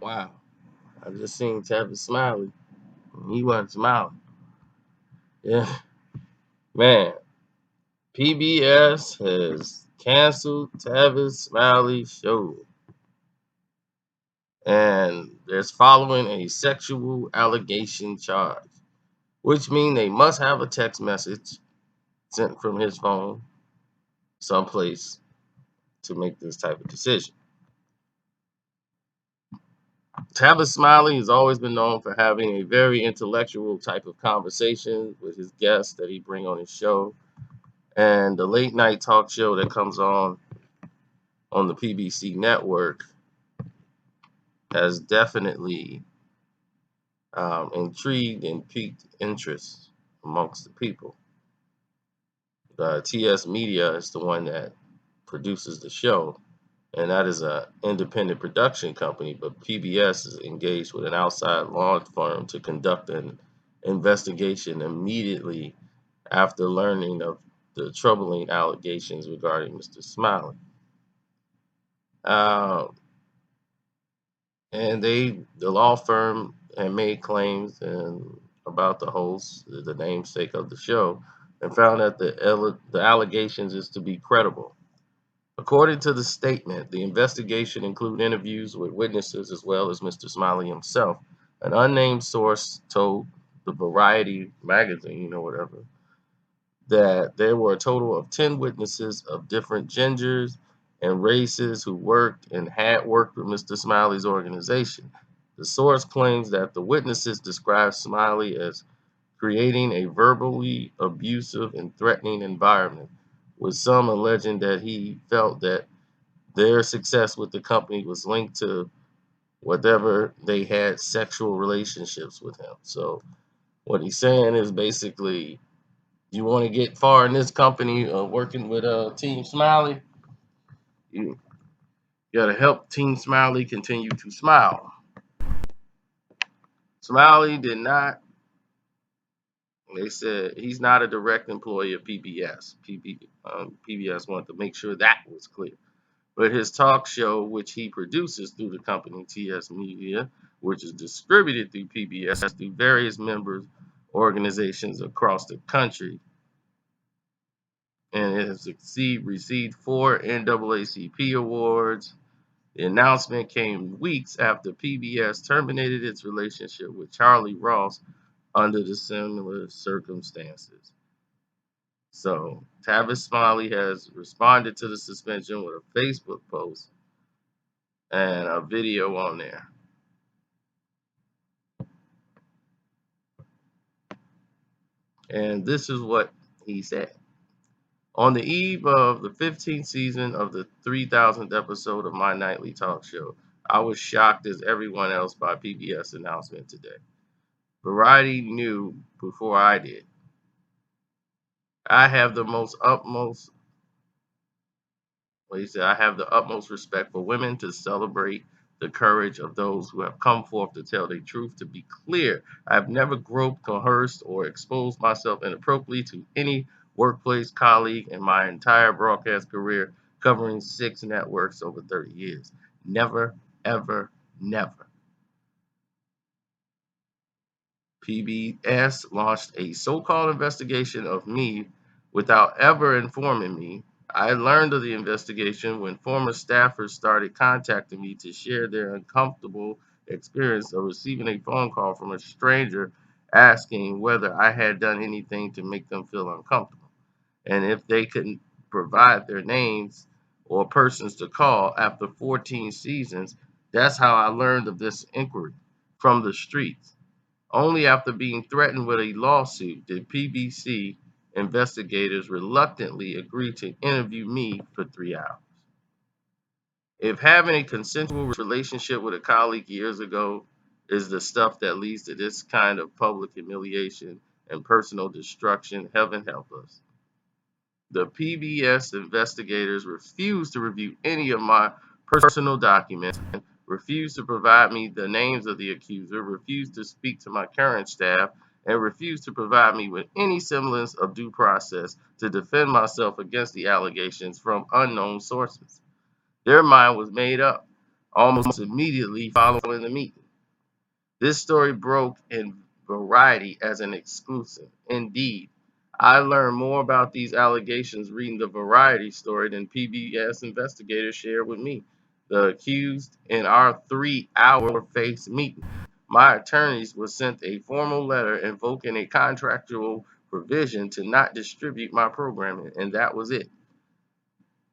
Wow. I just seen Tavis Smiley. He wasn't smiling. Yeah. Man, PBS has canceled Tavis Smiley show. And there's following a sexual allegation charge, which means they must have a text message sent from his phone someplace to make this type of decision. Tavis Smiley has always been known for having a very intellectual type of conversation with his guests that he bring on his show. And the late night talk show that comes on the PBC network has definitely intrigued and piqued interest amongst the people. TS Media is the one that produces the show, and that is an independent production company. But PBS is engaged with an outside law firm to conduct an investigation immediately after learning of the troubling allegations regarding Mr. Smiley. Uh, and the law firm had made claims about the host, the namesake of the show, and found that the allegations is to be credible. According to the statement, the investigation included interviews with witnesses as well as Mr. Smiley himself. An unnamed source told the Variety magazine or whatever that there were a total of 10 witnesses of different genders and races who worked and had worked with Mr. Smiley's organization. The source claims that the witnesses described Smiley as creating a verbally abusive and threatening environment, with some alleging that he felt that their success with the company was linked to whatever they had sexual relationships with him. So what he's saying is basically, you want to get far in this company working with Team Smiley, you got to help Team Smiley continue to smile. Smiley did not, they said he's not a direct employee of PBS. PBS wanted to make sure that was clear. But his talk show, which he produces through the company TS Media, which is distributed through PBS through various members organizations across the country, and it has received 4 NAACP awards. The announcement came weeks after PBS terminated its relationship with Charlie Ross under the similar circumstances. So Tavis Smiley has responded to the suspension with a Facebook post and a video on there. And this is what he said. On the eve of the 15th season of the 3000th episode of my nightly talk show, I was shocked as everyone else by PBS announcement today. Variety knew before I did. I have the most utmost, well, he said, I have the utmost respect for women to celebrate the courage of those who have come forth to tell the truth. To be clear, I have never groped, coerced, or exposed myself inappropriately to any workplace colleague in my entire broadcast career, covering 6 networks over 30 years. Never, ever, never. PBS launched a so-called investigation of me without ever informing me. I learned of the investigation when former staffers started contacting me to share their uncomfortable experience of receiving a phone call from a stranger asking whether I had done anything to make them feel uncomfortable, and if they couldn't provide their names or persons to call after 14 seasons. That's how I learned of this inquiry, from the streets. Only after being threatened with a lawsuit did PBC investigators reluctantly agree to interview me for 3 hours. If having a consensual relationship with a colleague years ago is the stuff that leads to this kind of public humiliation and personal destruction, heaven help us. The PBS investigators refused to review any of my personal documents, refused to provide me the names of the accuser, refused to speak to my current staff, and refused to provide me with any semblance of due process to defend myself against the allegations from unknown sources. Their mind was made up. almost immediately following the meeting. This story broke in Variety as an exclusive. Indeed, I learned more about these allegations reading the Variety story than PBS investigators shared with me, the accused, in our 3-hour face meeting. My attorneys were sent a formal letter invoking a contractual provision to not distribute my programming, and that was it.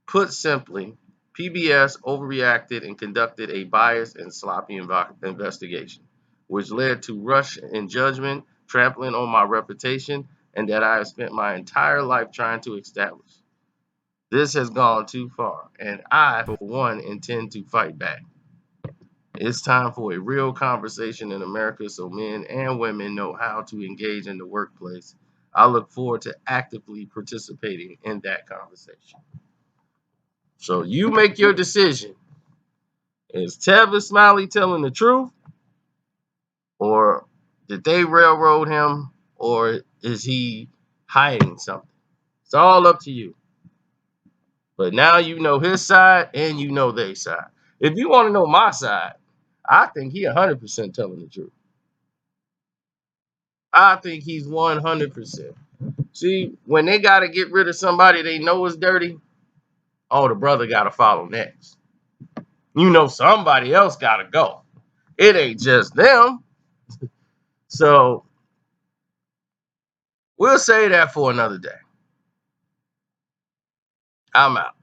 Put simply, PBS overreacted and conducted a biased and sloppy investigation, which led to rush in judgment, trampling on my reputation, and that I have spent my entire life trying to establish. This has gone too far, and I, for one, intend to fight back. It's time for a real conversation in America so men and women know how to engage in the workplace. I look forward to actively participating in that conversation. So you make your decision. Is Tavis Smiley telling the truth, or did they railroad him, or is he hiding something? It's all up to you. But now you know his side and you know their side. If you want to know my side, I think he 100% telling the truth. I think he's 100%. See, when they got to get rid of somebody they know is dirty, oh, the brother got to follow next. You know, somebody else got to go. It ain't just them. So we'll say that for another day. I'm out.